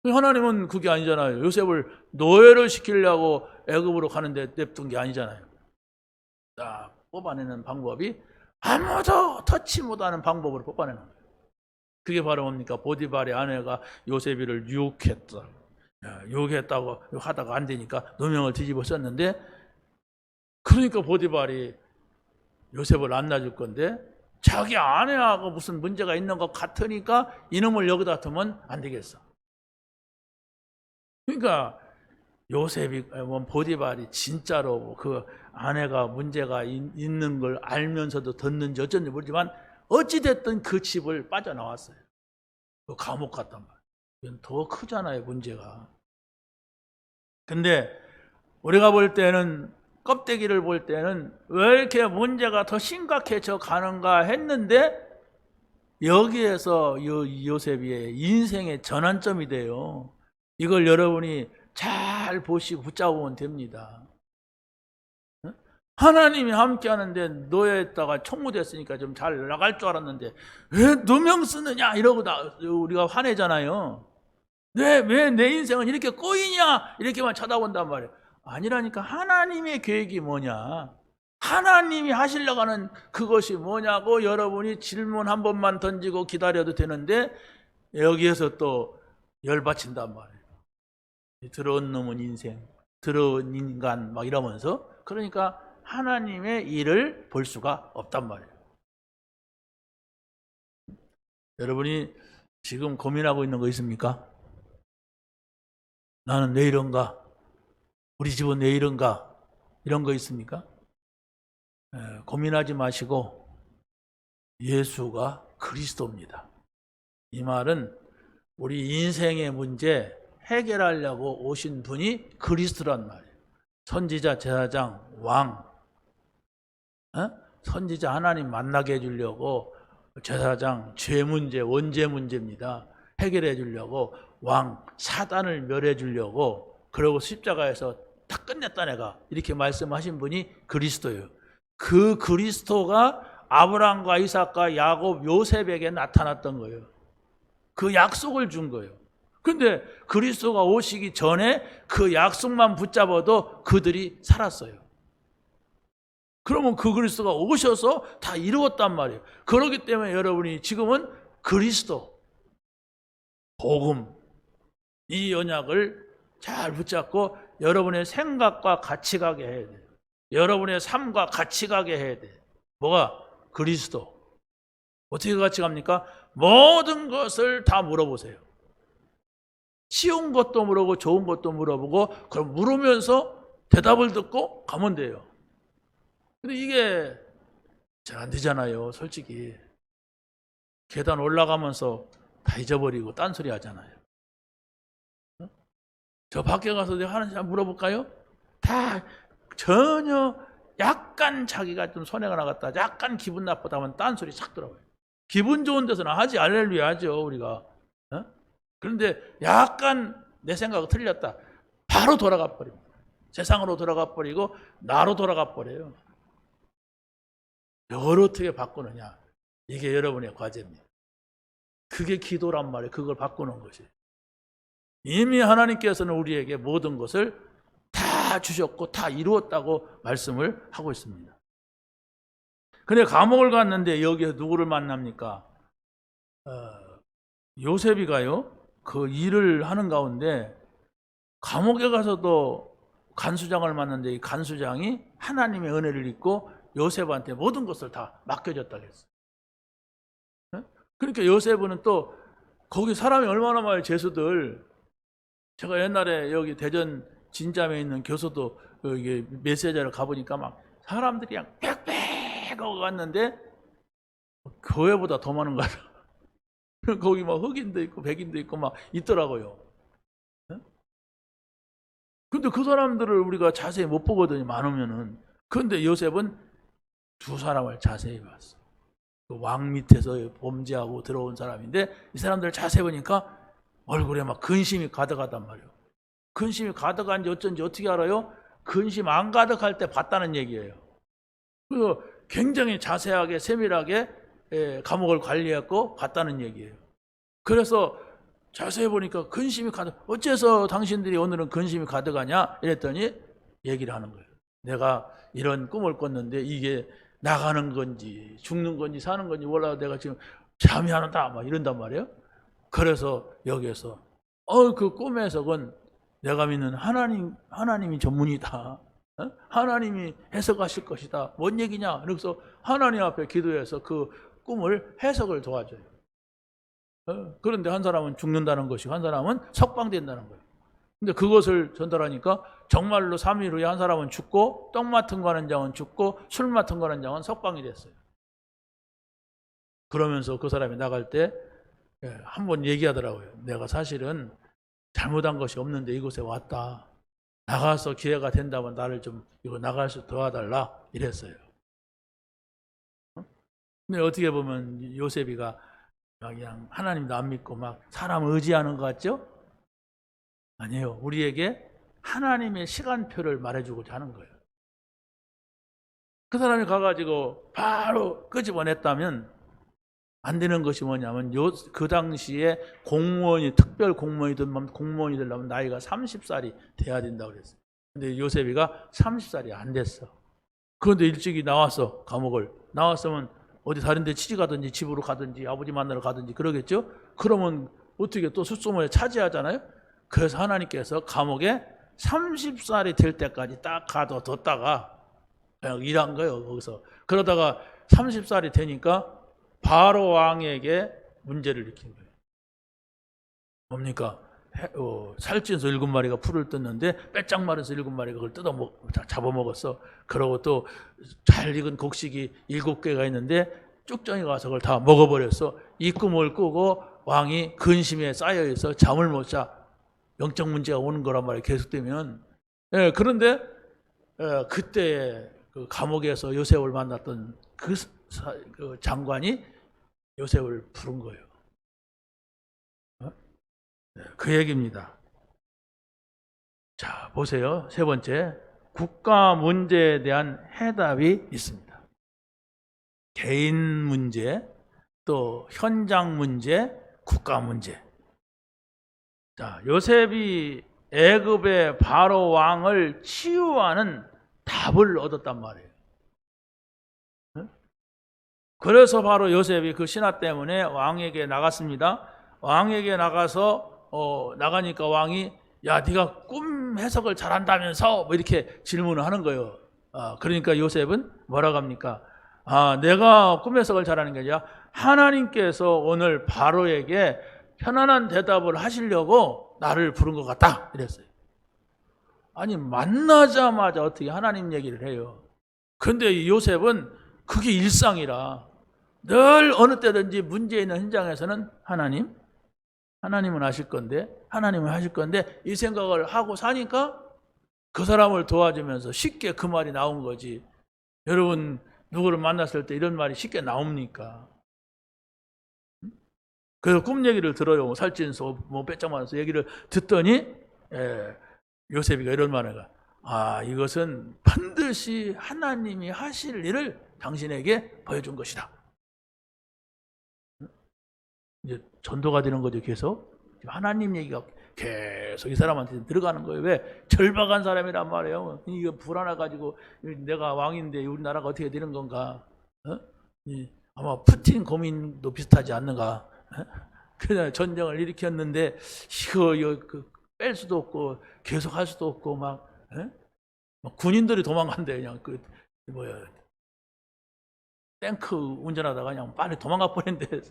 하나님은 그게 아니잖아요. 요셉을 노예를 시키려고 애굽으로 가는데 냅둔 게 아니잖아요. 딱 뽑아내는 방법이 아무도 터치 못하는 방법으로 뽑아내는 거예요. 그게 바로 뭡니까? 보디발의 아내가 요셉이를 유혹했다. 유혹했다고 하다가 안 되니까 누명을 뒤집어 썼는데, 그러니까 보디발이 요셉을 안 놔줄 건데, 자기 아내하고 무슨 문제가 있는 것 같으니까 이놈을 여기다 두면 안 되겠어. 그러니까 요셉이, 보디발이 진짜로 그 아내가 문제가 있는 걸 알면서도 듣는지 어쩐지 모르지만 어찌됐든 그 집을 빠져나왔어요. 그 감옥 갔단 말이에요. 이건 더 크잖아요, 문제가. 근데 우리가 볼 때는, 껍데기를 볼 때는 왜 이렇게 문제가 더 심각해져 가는가 했는데, 여기에서 요셉의 인생의 전환점이 돼요. 이걸 여러분이 잘 보시고 붙잡으면 됩니다. 하나님이 함께 하는데 노예에다가 총무됐으니까 좀 잘 나갈 줄 알았는데 왜 누명 쓰느냐 이러고 우리가 화내잖아요. 왜 내 인생은 이렇게 꼬이냐 이렇게만 쳐다본단 말이에요. 아니라니까. 하나님의 계획이 뭐냐, 하나님이 하시려고 하는 그것이 뭐냐고 여러분이 질문 한 번만 던지고 기다려도 되는데, 여기에서 또 열받친단 말이에요. 더러운 놈은 인생, 더러운 인간 막 이러면서. 그러니까 하나님의 일을 볼 수가 없단 말이에요. 여러분이 지금 고민하고 있는 거 있습니까? 나는 왜 이런가? 우리 집은 왜 이런가? 이런 거 있습니까? 고민하지 마시고 예수가 그리스도입니다. 이 말은 우리 인생의 문제 해결하려고 오신 분이 그리스도란 말이에요. 선지자, 제사장, 왕, 선지자 하나님 만나게 해주려고, 제사장 죄 문제, 원죄 문제입니다. 해결해 주려고, 왕 사단을 멸해 주려고, 그리고 십자가에서 다 끝냈다 내가, 이렇게 말씀하신 분이 그리스도예요. 그 그리스도가 아브라함과 이삭과 야곱, 요셉에게 나타났던 거예요. 그 약속을 준 거예요. 근데 그리스도가 오시기 전에 그 약속만 붙잡아도 그들이 살았어요. 그러면 그 그리스도가 오셔서 다 이루었단 말이에요. 그렇기 때문에 여러분이 지금은 그리스도, 복음, 이 언약을 잘 붙잡고 여러분의 생각과 같이 가게 해야 돼요. 여러분의 삶과 같이 가게 해야 돼요. 뭐가? 그리스도. 어떻게 같이 갑니까? 모든 것을 다 물어보세요. 쉬운 것도 물어보고 좋은 것도 물어보고, 그럼 물으면서 대답을 듣고 가면 돼요. 근데 이게 잘 안 되잖아요, 솔직히. 계단 올라가면서 다 잊어버리고 딴소리 하잖아요. 저 밖에 가서 내가 하나씩 물어볼까요? 다 전혀 약간 자기가 좀 손해가 나갔다, 약간 기분 나쁘다 하면 딴소리 착 들어가요. 기분 좋은 데서는 하지, 할렐루야 하죠, 우리가. 그런데 약간 내 생각이 틀렸다, 바로 돌아가 버립니다. 세상으로 돌아가 버리고 나로 돌아가 버려요. 이걸 어떻게 바꾸느냐, 이게 여러분의 과제입니다. 그게 기도란 말이에요. 그걸 바꾸는 것이. 이미 하나님께서는 우리에게 모든 것을 다 주셨고 다 이루었다고 말씀을 하고 있습니다. 근데 감옥을 갔는데 여기서 누구를 만납니까? 요셉이가요, 그 일을 하는 가운데 감옥에 가서도 간수장을 만났는데 이 간수장이 하나님의 은혜를 입고 요셉한테 모든 것을 다 맡겨줬다고 했어요. 그러니까 요셉은 또 거기 사람이 얼마나 많아요. 죄수들. 제가 옛날에 여기 대전 진잠에 있는 교수도 이게 메시지를 가보니까 막 사람들이 그냥 빽빽 하고 갔는데 교회보다 더 많은 거야. 거기 막 흑인도 있고 백인도 있고 막 있더라고요. 근데 그 사람들을 우리가 자세히 못 보거든요. 많으면은. 그런데 요셉은 두 사람을 자세히 봤어. 왕 밑에서 범죄하고 들어온 사람인데 이 사람들을 자세히 보니까 얼굴에 막 근심이 가득하단 말이에요. 근심이 가득한지 어쩐지 어떻게 알아요? 근심 안 가득할 때 봤다는 얘기예요. 그래서 굉장히 자세하게 세밀하게 감옥을 관리했고 봤다는 얘기예요. 그래서 자세히 보니까 근심이 가득. 어째서 당신들이 오늘은 근심이 가득하냐? 이랬더니 얘기를 하는 거예요. 내가 이런 꿈을 꿨는데 이게 나가는 건지 죽는 건지 사는 건지 몰라도 내가 지금 잠이 안 온다 막 이런단 말이에요. 그래서 여기에서 그 꿈의 해석은 내가 믿는 하나님이 전문이다. 하나님이 해석하실 것이다. 뭔 얘기냐? 그래서 하나님 앞에 기도해서 그 꿈을 해석을 도와줘요. 그런데 한 사람은 죽는다는 것이고 한 사람은 석방된다는 거예요. 근데 그것을 전달하니까 정말로 3일 후에 한 사람은 죽고 떡 맡은 거 하는 장은 죽고 술 맡은 거 하는 장은 석방이 됐어요. 그러면서 그 사람이 나갈 때 한 번 얘기하더라고요. 내가 사실은 잘못한 것이 없는데 이곳에 왔다. 나가서 기회가 된다면 나를 좀 이거 나갈 수 도와달라 이랬어요. 근데 어떻게 보면 요셉이가 그냥 하나님도 안 믿고 막 사람을 의지하는 것 같죠? 아니에요. 우리에게 하나님의 시간표를 말해주고자 하는 거예요. 그 사람이 가가지고 바로 끄집어냈다면 안 되는 것이 뭐냐면 그 당시에 공무원이 특별 공무원이 되려면 나이가 30살이 돼야 된다고 그랬어요. 근데 요셉이가 30살이 안 됐어. 그런데 일찍이 나왔어. 감옥을 나왔으면 어디 다른 데 취직 가든지 집으로 가든지 아버지 만나러 가든지 그러겠죠. 그러면 어떻게 또 숫소문에 차지하잖아요. 그래서 하나님께서 감옥에 30살이 될 때까지 딱 가둬뒀다가 그냥 일한 거예요. 거기서. 그러다가 30살이 되니까 바로 왕에게 문제를 일으킨 거예요. 뭡니까? 살찐소 7마리가 풀을 뜯는데 빼짝 마르서 7마리가 그걸 잡아먹었어. 그러고 또 잘 익은 곡식이 7개가 있는데 쭉정이가 와서 그걸 다 먹어버렸어. 이 꿈을 꾸고 왕이 근심에 쌓여있어 잠을 못 자. 영적 문제가 오는 거란 말이에요. 계속되면. 그런데 그때 그 감옥에서 요셉을 만났던 그 장관이 요셉을 부른 거예요. 그 얘기입니다. 자, 보세요. 세 번째, 국가 문제에 대한 해답이 있습니다. 개인 문제, 또 현장 문제, 국가 문제. 자, 요셉이 애굽의 바로 왕을 치유하는 답을 얻었단 말이에요. 그래서 바로 요셉이 그 신하 때문에 왕에게 나갔습니다. 왕에게 나가서 나가니까 왕이 야 네가 꿈 해석을 잘한다면서 뭐 이렇게 질문을 하는 거예요. 그러니까 요셉은 뭐라고 합니까? 내가 꿈 해석을 잘하는 게 아니라 하나님께서 오늘 바로에게 편안한 대답을 하시려고 나를 부른 것 같다 이랬어요. 아니 만나자마자 어떻게 하나님 얘기를 해요. 그런데 요셉은 그게 일상이라 늘 어느 때든지 문제 있는 현장에서는 하나님은 하실 건데 하나님은 하실 건데 이 생각을 하고 사니까 그 사람을 도와주면서 쉽게 그 말이 나온 거지. 여러분 누구를 만났을 때 이런 말이 쉽게 나옵니까? 그래서 꿈 얘기를 들어요. 살찐소 뭐 빼짝만해서 얘기를 듣더니 요셉이가 이런 말을 이것은 반드시 하나님이 하실 일을 당신에게 보여준 것이다. 이제 전도가 되는 거죠. 계속 하나님 얘기가 계속 이 사람한테 들어가는 거예요. 왜? 절박한 사람이란 말이에요. 이거 불안해 가지고 내가 왕인데 우리나라가 어떻게 되는 건가? 어? 아마 푸틴 고민도 비슷하지 않는가? 어? 그냥 전쟁을 일으켰는데 이거 뺄 수도 없고 계속 할 수도 없고 막 군인들이 도망간대. 그냥 뭐야, 탱크 운전하다가 그냥 빨리 도망가 버렸는데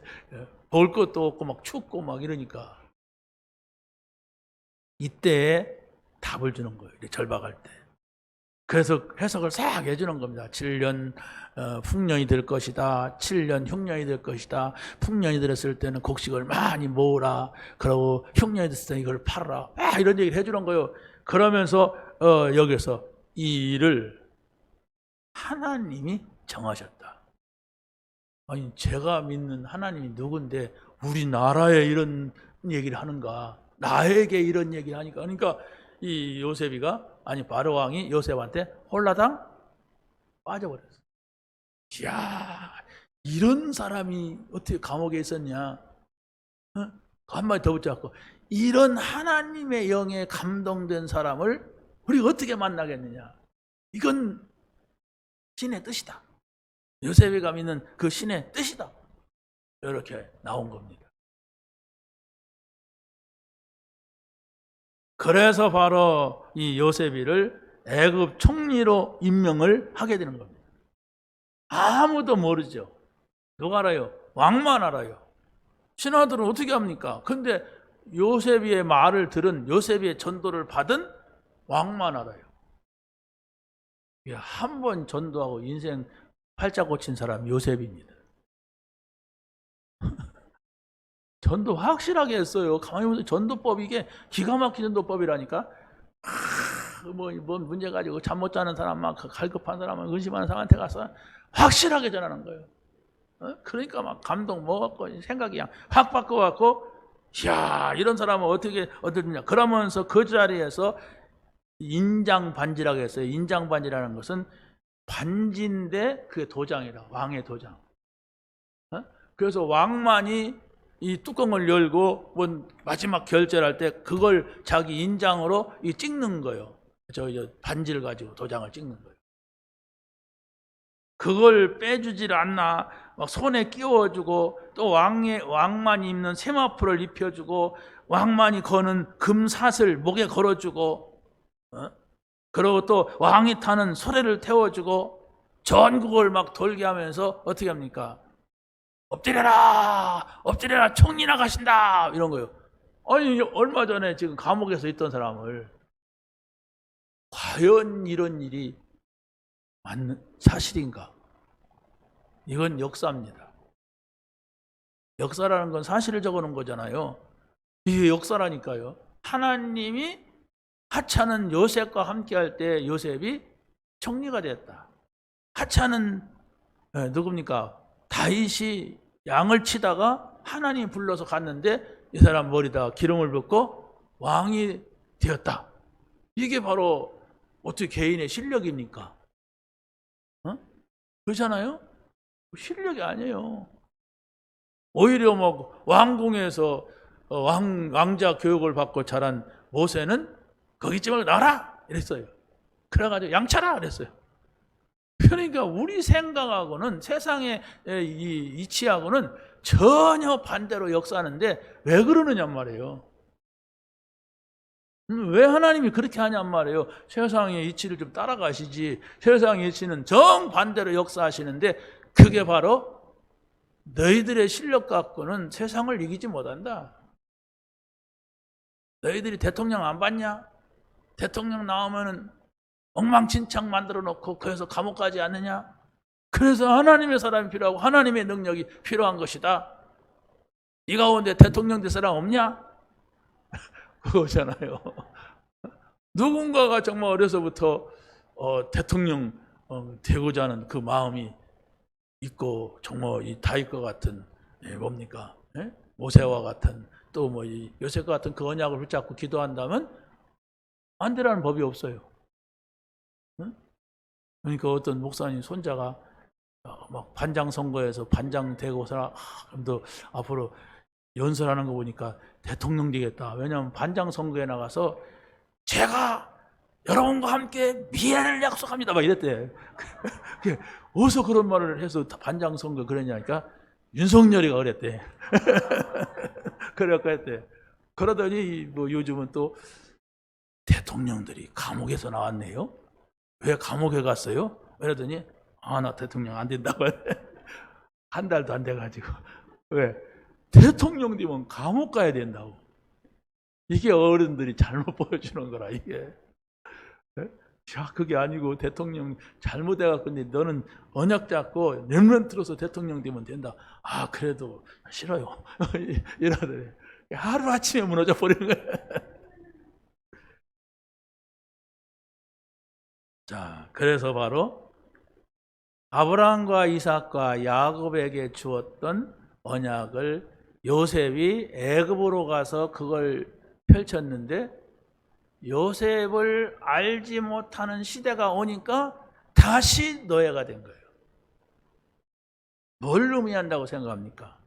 먹을 것도 없고 막 춥고 막 이러니까 이때에 답을 주는 거예요. 절박할 때. 그래서 해석을 싹 해주는 겁니다. 7년 풍년이 될 것이다. 7년 흉년이 될 것이다. 풍년이 들었을 때는 곡식을 많이 모으라. 그러고 흉년이 됐을 때 이걸 팔아라. 이런 얘기를 해주는 거예요. 그러면서 여기서 이 일을 하나님이 정하셨다. 아니, 제가 믿는 하나님이 누군데 우리나라에 이런 얘기를 하는가? 나에게 이런 얘기를 하니까. 그러니까 이 요셉이가, 아니 바로 왕이 요셉한테 홀라당 빠져버렸어. 이야, 이런 사람이 어떻게 감옥에 있었냐? 한마디 더 붙잡고, 이런 하나님의 영에 감동된 사람을 우리가 어떻게 만나겠느냐? 이건 신의 뜻이다. 요셉이가 믿는 그 신의 뜻이다. 이렇게 나온 겁니다. 그래서 바로 이 요셉이를 애굽 총리로 임명을 하게 되는 겁니다. 아무도 모르죠. 누가 알아요? 왕만 알아요. 신하들은 어떻게 합니까? 근데 요셉의 말을 들은, 요셉의 전도를 받은 왕만 알아요. 한 번 전도하고 인생 팔자 고친 사람 요셉입니다. 전도 확실하게 했어요. 가만히 보세요. 전도법, 이게 기가 막힌 전도법이라니까. 뭐 문제 가지고 잠 못 자는 사람만, 갈급한 사람만, 의심하는 사람한테 가서 확실하게 전하는 거예요. 그러니까 막 감동 먹었고 생각이 그냥 확 바꿔갖고, 이야, 이런 사람은 어떻냐. 그러면서 그 자리에서 인장 반지라고 했어요. 인장 반지라는 것은 반지인데 그게 도장이라, 왕의 도장. 그래서 왕만이 이 뚜껑을 열고 마지막 결제를 할 때 그걸 자기 인장으로 찍는 거예요. 저 반지를 가지고 도장을 찍는 거예요. 그걸 빼주질 않나. 막 손에 끼워주고, 또 왕만이 입는 세마포를 입혀주고, 왕만이 거는 금삿을 목에 걸어주고, 그리고 또 왕이 타는 소래를 태워주고, 전국을 막 돌게 하면서 어떻게 합니까? 엎드려라! 엎드려라! 총리 나가신다! 이런 거예요. 아니, 얼마 전에 지금 감옥에서 있던 사람을, 과연 이런 일이 맞는 사실인가? 이건 역사입니다. 역사라는 건 사실을 적어놓은 거잖아요. 이게 역사라니까요. 하나님이 하찮은 요셉과 함께 할 때 요셉이 총리가 됐다. 하찮은 누굽니까? 다윗이 양을 치다가 하나님이 불러서 갔는데 이 사람 머리다 기름을 붓고 왕이 되었다. 이게 바로 어떻게 개인의 실력입니까? 그렇잖아요? 실력이 아니에요. 오히려 뭐 왕궁에서 왕자 교육을 받고 자란 모세는 거기 있지 말고 나라! 이랬어요. 그래가지고 양차라! 그랬어요. 그러니까 우리 생각하고는, 세상의 이 이치하고는 전혀 반대로 역사하는데 왜 그러느냔 말이에요. 왜 하나님이 그렇게 하냔 말이에요. 세상의 이치를 좀 따라가시지. 세상의 이치는 정반대로 역사하시는데, 그게 바로 너희들의 실력 갖고는 세상을 이기지 못한다. 너희들이 대통령 안 봤냐? 대통령 나오면은 엉망진창 만들어 놓고 그래서 감옥 가지 않느냐? 그래서 하나님의 사람이 필요하고 하나님의 능력이 필요한 것이다. 이 가운데 대통령 될 사람 없냐? 그거잖아요. 누군가가 정말 어려서부터 대통령 되고자 하는 그 마음이 있고, 정말 이 다윗과 같은 뭡니까? 모세와 같은, 또 뭐 이 요셉과 같은 그 언약을 붙잡고 기도한다면 안 되라는 법이 없어요. 그러니까 어떤 목사님 손자가 막 반장 선거에서 반장 되고서 너 앞으로 연설하는 거 보니까 대통령 되겠다. 왜냐하면 반장 선거에 나가서 제가 여러분과 함께 미래를 약속합니다. 막 이랬대. 어디서 그런 말을 해서 반장 선거 그러냐니까 윤석열이가 그랬대. 그래갖고 했대. 그러더니 뭐 요즘은 또 대통령들이 감옥에서 나왔네요. 왜 감옥에 갔어요? 그러더니 나 대통령 안 된다고 했대. 한 달도 안 돼가지고. 왜? 대통령 되면 감옥 가야 된다고. 이게 어른들이 잘못 보여주는 거라 이게. 야, 그게 아니고 대통령 잘못해갖고 너는 언약 잡고 렘넌트로서 대통령 되면 된다. 그래도 싫어요. 이러더래. 하루아침에 무너져 버리는 거야. 자, 그래서 바로 아브라함과 이삭과 야곱에게 주었던 언약을 요셉이 애굽으로 가서 그걸 펼쳤는데 요셉을 알지 못하는 시대가 오니까 다시 노예가 된 거예요. 뭘 의미한다고 생각합니까?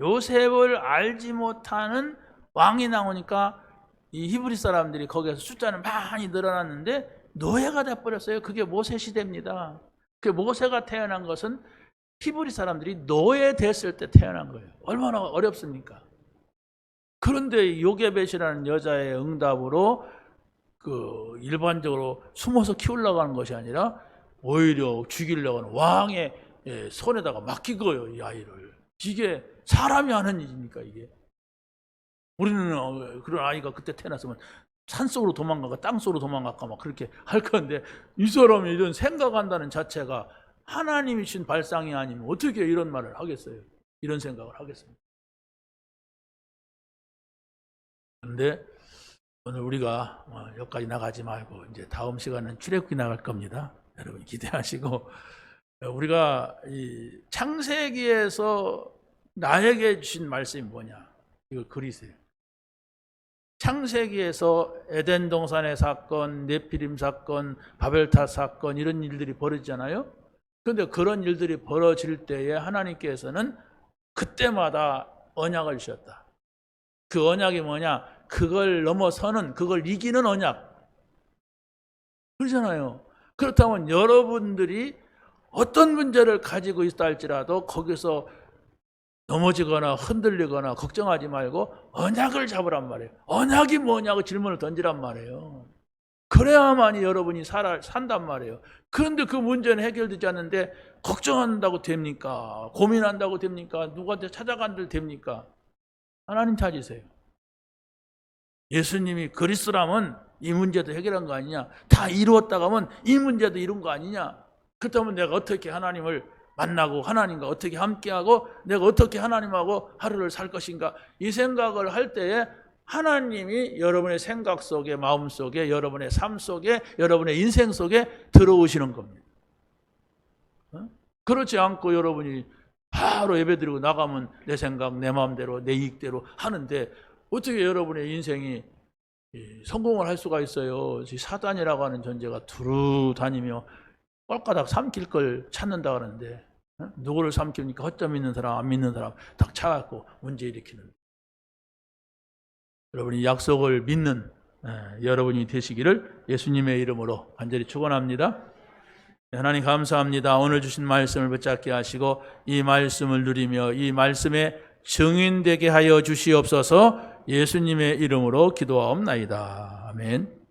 요셉을 알지 못하는 왕이 나오니까 이 히브리 사람들이 거기에서 숫자는 많이 늘어났는데 노예가 돼버렸어요. 그게 모세 시대입니다. 그 모세가 태어난 것은 히브리 사람들이 노예 됐을 때 태어난 거예요. 얼마나 어렵습니까? 그런데 요게벳이라는 여자의 응답으로 그 일반적으로 숨어서 키우려고 하는 것이 아니라 오히려 죽이려고 하는 왕의 손에다가 맡긴 거예요, 이 아이를. 이게 사람이 하는 일입니까, 이게? 우리는 그런 아이가 그때 태어났으면 산속으로 도망가고 땅속으로 도망갈까 막 그렇게 할 건데 이 사람이 이런 생각한다는 자체가 하나님이 신 발상이 아니면 어떻게 이런 말을 하겠어요? 이런 생각을 하겠습니까? 그런데 오늘 우리가 여기까지 나가지 말고 이제 다음 시간은 출애굽기 나갈 겁니다. 여러분 기대하시고 우리가 이 창세기에서 나에게 주신 말씀이 뭐냐? 이걸 그리세요. 창세기에서 에덴 동산의 사건, 네피림 사건, 바벨탑 사건 이런 일들이 벌어지잖아요. 그런데 그런 일들이 벌어질 때에 하나님께서는 그때마다 언약을 주셨다. 그 언약이 뭐냐? 그걸 넘어서는, 그걸 이기는 언약. 그러잖아요. 그렇다면 여러분들이 어떤 문제를 가지고 있다 할지라도 거기서 넘어지거나 흔들리거나 걱정하지 말고 언약을 잡으란 말이에요. 언약이 뭐냐고 질문을 던지란 말이에요. 그래야만이 여러분이 산단 말이에요. 그런데 그 문제는 해결되지 않는데 걱정한다고 됩니까? 고민한다고 됩니까? 누구한테 찾아간들 됩니까? 하나님 찾으세요. 예수님이 그리스도라면 이 문제도 해결한 거 아니냐? 다 이루었다가 하면 이 문제도 이룬 거 아니냐? 그렇다면 내가 어떻게 하나님을 만나고 하나님과 어떻게 함께하고 내가 어떻게 하나님하고 하루를 살 것인가? 이 생각을 할 때에 하나님이 여러분의 생각 속에, 마음 속에, 여러분의 삶 속에, 여러분의 인생 속에 들어오시는 겁니다. 그렇지 않고 여러분이 바로 예배드리고 나가면 내 생각, 내 마음대로, 내 이익대로 하는데 어떻게 여러분의 인생이 성공을 할 수가 있어요? 사단이라고 하는 존재가 두루 다니며 꼴가닥 삼킬 걸 찾는다 그러는데 누구를 삼킵니까? 허점 믿는 사람, 안 믿는 사람 딱 차갖고 문제 일으키는. 여러분이 약속을 믿는 여러분이 되시기를 예수님의 이름으로 간절히 축원합니다. 하나님 감사합니다. 오늘 주신 말씀을 붙잡게 하시고 이 말씀을 누리며 이 말씀에 증인되게 하여 주시옵소서. 예수님의 이름으로 기도하옵나이다. 아멘.